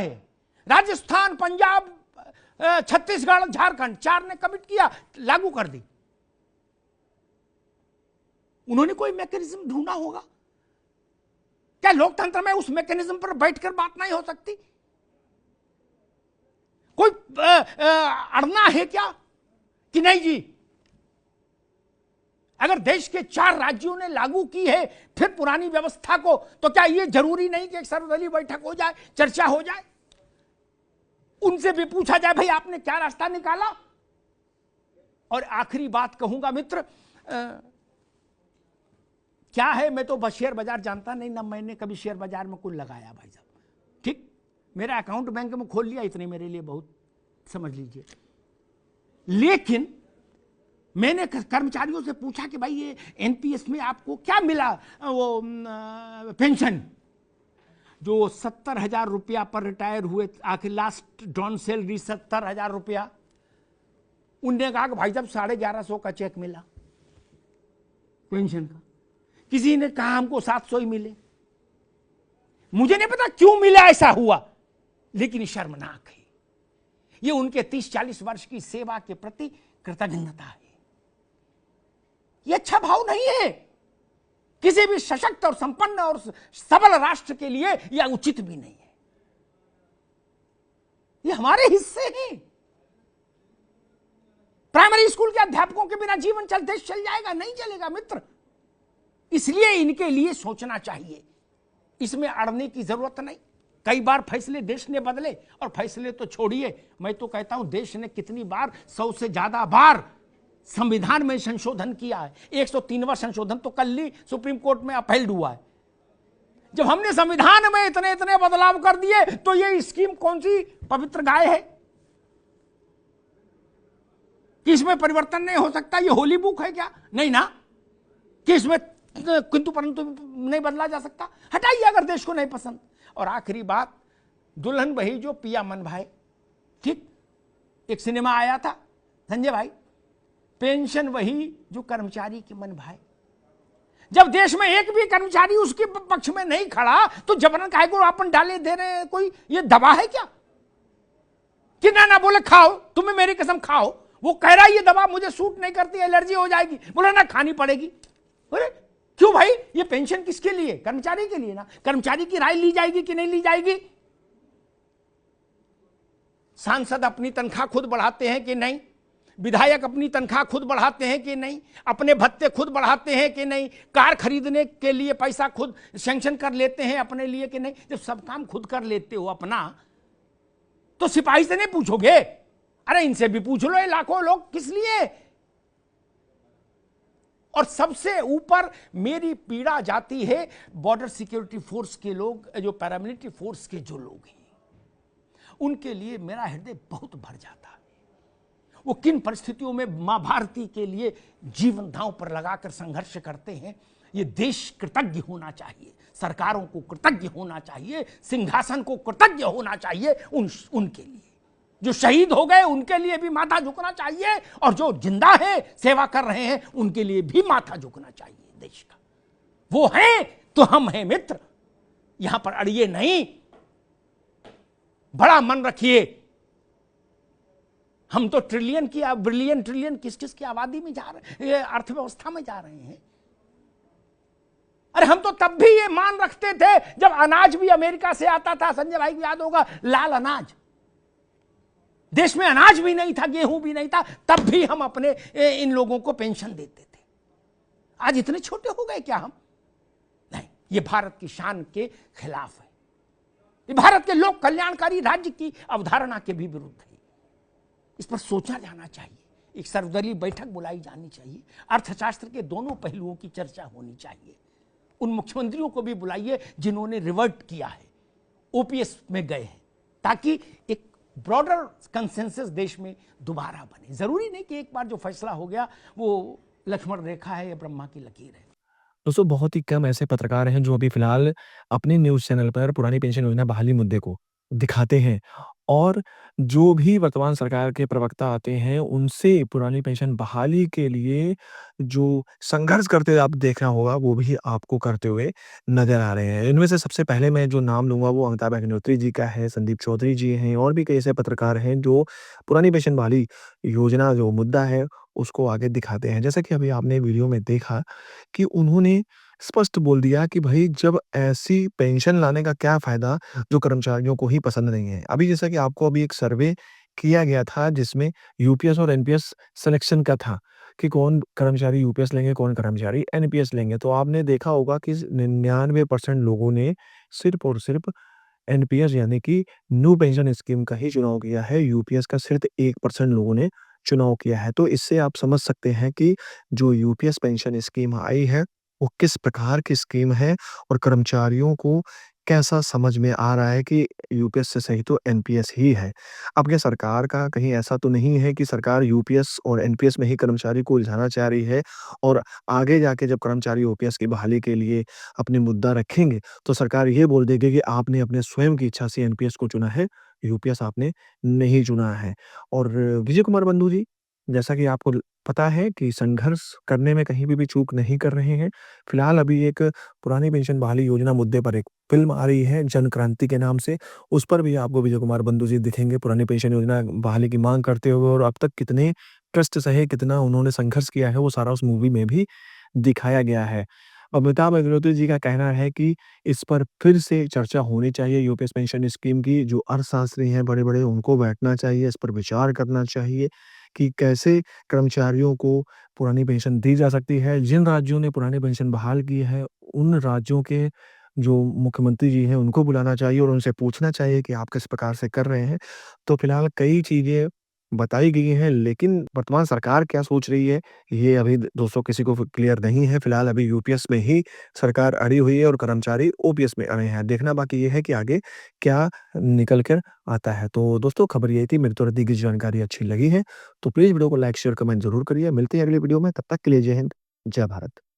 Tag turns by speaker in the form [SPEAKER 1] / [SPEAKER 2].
[SPEAKER 1] है। राजस्थान, पंजाब, छत्तीसगढ़, झारखंड, 4 ने कमिट किया, लागू कर दी। उन्होंने कोई मैकेनिज्म ढूंढा होगा। क्या लोकतंत्र में उस मैकेनिज्म पर बैठकर बात नहीं हो सकती? कोई अड़ना है क्या कि नहीं जी? अगर देश के 4 राज्यों ने लागू की है फिर पुरानी व्यवस्था को, तो क्या यह जरूरी नहीं कि एक सर्वदलीय बैठक हो जाए, चर्चा हो जाए, उनसे भी पूछा जाए भाई आपने क्या रास्ता निकाला? और आखिरी बात कहूंगा मित्र, क्या है, मैं तो बस शेयर बाजार जानता नहीं ना, मैंने कभी शेयर बाजार में कुछ लगाया भाई साहब, ठीक, मेरा अकाउंट बैंक में खोल लिया, इतने मेरे लिए बहुत, समझ लीजिए। लेकिन मैंने कर्मचारियों से पूछा कि भाई ये एनपीएस में आपको क्या मिला, वो पेंशन जो 70,000 रुपया पर रिटायर हुए, आखिर लास्ट ड्रॉन सैलरी 70,000 रुपया। उनने कहा कि भाई साहब 1150 का चेक मिला पेंशन का, किसी ने कहा हमको 700 ही मिले। मुझे नहीं पता क्यों मिला, ऐसा हुआ, लेकिन शर्मनाक है। ये उनके 30-40 वर्ष की सेवा के प्रति कृतज्ञता है। ये अच्छा भाव नहीं है किसी भी सशक्त और संपन्न और सबल राष्ट्र के लिए, यह उचित भी नहीं है। ये हमारे हिस्से हैं। प्राइमरी स्कूल के अध्यापकों के बिना जीवन देश चल जाएगा? नहीं चलेगा मित्र। इसलिए इनके लिए सोचना चाहिए, इसमें अड़ने की जरूरत नहीं। कई बार फैसले देश ने बदले, और फैसले तो छोड़िए, मैं तो कहता हूं देश ने कितनी बार, 100 से ज्यादा बार संविधान में संशोधन किया है। 103वां संशोधन तो कल ही सुप्रीम कोर्ट में अपील्ड हुआ है। जब हमने संविधान में इतने इतने बदलाव कर दिए, तो ये स्कीम कौन सी पवित्र गाय है कि इसमें परिवर्तन नहीं हो सकता? ये होली बुक है क्या? नहीं ना, कि इसमें किंतु परंतु नहीं बदला जा सकता। हटाइए अगर देश को नहीं पसंद। और आखिरी बात, दुल्हन वही जो पिया मन भाई, ठीक, एक सिनेमा आया था संजय भाई, पेंशन वही जो कर्मचारी की मन भाई। जब देश में एक भी कर्मचारी उसके पक्ष में नहीं खड़ा, तो जबरन काहे को अपन डाले दे रहे हैं? कोई ये दवा है क्या कि ना बोले खाओ, तुम्हें मेरी कसम खाओ? वो कह रहा है ये दवा मुझे सूट नहीं करती, एलर्जी हो जाएगी, बोले ना खानी पड़ेगी। बोले क्यों भाई? ये पेंशन किसके लिए? कर्मचारी के लिए ना। कर्मचारी की राय ली जाएगी कि नहीं ली जाएगी? सांसद अपनी तनख्वाह खुद बढ़ाते हैं कि नहीं? विधायक अपनी तनख्वाह खुद बढ़ाते हैं कि नहीं? अपने भत्ते खुद बढ़ाते हैं कि नहीं? कार खरीदने के लिए पैसा खुद सैंक्शन कर लेते हैं अपने लिए कि नहीं? जब सब काम खुद कर लेते हो अपना, तो सिपाही से नहीं पूछोगे? अरे इनसे भी पूछ लो, ये लाखों लोग किस लिए? और सबसे ऊपर मेरी पीड़ा जाती है बॉर्डर सिक्योरिटी फोर्स के लोग, जो पैरामिलिट्री फोर्स के जो लोग हैं, उनके लिए मेरा हृदय बहुत भर जाता है। वो किन परिस्थितियों में मां भारती के लिए जीवन दांव पर लगाकर संघर्ष करते हैं। ये देश कृतज्ञ होना चाहिए, सरकारों को कृतज्ञ होना चाहिए, सिंहासन को कृतज्ञ होना चाहिए उनके लिए। जो शहीद हो गए उनके लिए भी माथा झुकना चाहिए, और जो जिंदा है, सेवा कर रहे हैं, उनके लिए भी माथा झुकना चाहिए देश का। वो हैं तो हम हैं मित्र। यहां पर अड़िए नहीं, बड़ा मन रखिए। हम तो ट्रिलियन की, बिलियन ट्रिलियन किस किस की आबादी में जा रहे हैं, अर्थव्यवस्था में जा रहे हैं। अरे हम तो तब भी ये मान रखते थे जब अनाज भी अमेरिका से आता था, संजय भाई को याद होगा, लाल अनाज। देश में अनाज भी नहीं था, गेहूं भी नहीं था, तब भी हम अपने इन लोगों को पेंशन देते थे। आज इतने छोटे हो गए क्या हम? नहीं, ये भारत की शान के खिलाफ है। ये भारत के लोक कल्याणकारी राज्य की अवधारणा के भी विरुद्ध है। इस पर सोचा जाना चाहिए। एक सर्वदलीय बैठक बुलाई जानी चाहिए। अर्थशास्त्र के दोनों पहलुओं की चर्चा होनी चाहिए। उन मुख्यमंत्रियों को भी बुलाइए जिन्होंने रिवर्ट किया है, ओपीएस में गए हैं, ताकि एक ब्रॉडर कंसेंसस देश में दोबारा बने। जरूरी नहीं कि एक बार जो फैसला हो गया वो लक्ष्मण रेखा है या ब्रह्मा की लकीर है।
[SPEAKER 2] दोस्तों, बहुत ही कम ऐसे पत्रकार हैं जो अभी फिलहाल अपने न्यूज़ चैनल पर पुरानी पेंशन योजना बहाली मुद्दे को दिखाते हैं और जो भी वर्तमान सरकार के प्रवक्ता आते हैं, उनसे पुरानी पेंशन बहाली के लिए जो संघर्ष करते हुए आप देखना होगा, वो भी आपको करते हुए नज़र आ रहे हैं। इनमें से सबसे पहले मैं जो नाम लूँगा वो अमिताभ अग्निहोत्री जी का है, संदीप चौधरी जी हैं और भी कई ऐसे पत्रकार हैं जो पुरानी पेंशन बहाली योजना जो मुद्दा है, उसको आगे दिखाते हैं। जैसा कि अभी आपने वीडियो में देखा कि उन्होंने स्पष्ट बोल दिया कि भई जब ऐसी पेंशन लाने का क्या फ़ायदा जो कर्मचारियों को ही पसंद नहीं है। अभी जैसा कि आपको अभी एक सर्वे किया गया था जिसमें यूपीएस और एनपीएस सिलेक्शन का था कि कौन कर्मचारी यूपीएस लेंगे, कौन कर्मचारी एनपीएस लेंगे। तो आपने देखा होगा कि 99% लोगों ने सिर्फ़ और सिर्फ़ एनपीएस यानी कि न्यू पेंशन स्कीम का ही चुनाव किया है। यूपीएस का सिर्फ़ 1% लोगों ने चुनाव किया है। तो इससे आप समझ सकते हैं कि जो यूपीएस पेंशन स्कीम आई है, वो किस प्रकार की स्कीम है और कर्मचारियों को कैसा समझ में आ रहा है कि यूपीएस से सही तो एनपीएस ही है। अब क्या सरकार का कहीं ऐसा तो नहीं है कि सरकार यूपीएस और एनपीएस में ही कर्मचारी को उलझाना चाह रही है और आगे जाके जब कर्मचारी ओपीएस की बहाली के लिए अपनी मुद्दा रखेंगे, तो सरकार ये बोल देगी कि आपने अपने स्वयं की इच्छा से एनपीएस को चुना है, यूपीएस आपने नहीं चुना है। और विजय कुमार बंधु जी, जैसा कि आपको पता है कि संघर्ष करने में कहीं भी चूक नहीं कर रहे हैं। फिलहाल अभी एक पुरानी पेंशन बहाली योजना मुद्दे पर एक फ़िल्म आ रही है जन क्रांति के नाम से, उस पर भी आपको विजय कुमार बंधु जी दिखेंगे पुरानी पेंशन योजना बहाली की माँग करते हुए और अब तक कितने कष्ट सहे, कितना उन्होंने संघर्ष किया है, वो सारा उस मूवी में भी दिखाया गया है। अमिताभ अग्निहोत्री जी का कहना है कि इस पर फिर से चर्चा होनी चाहिए यूपीएस पेंशन स्कीम की, जो अर्थशास्त्री हैं बड़े-बड़े उनको बैठना चाहिए, इस पर विचार करना चाहिए कि कैसे कर्मचारियों को पुरानी पेंशन दी जा सकती है। जिन राज्यों ने पुरानी पेंशन बहाल की है, उन राज्यों के जो मुख्यमंत्री जी हैं, उनको बुलाना चाहिए और उनसे पूछना चाहिए कि आप किस प्रकार से कर रहे हैं। तो फिलहाल कई चीज़ें बताई गई हैं, लेकिन वर्तमान सरकार क्या सोच रही है, ये अभी दोस्तों किसी को क्लियर नहीं है। फिलहाल अभी यूपीएस में ही सरकार अड़ी हुई है और कर्मचारी ओपीएस में अड़े हैं। देखना बाकी ये है कि आगे क्या निकल कर आता है। तो दोस्तों खबर यही थी, मेरी तो दी गई जानकारी अच्छी लगी है, तो प्लीज़ वीडियो को लाइक, शेयर, कमेंट ज़रूर करिए। मिलते हैं अगली वीडियो में, तब तक के लिए जय हिंद, जय भारत।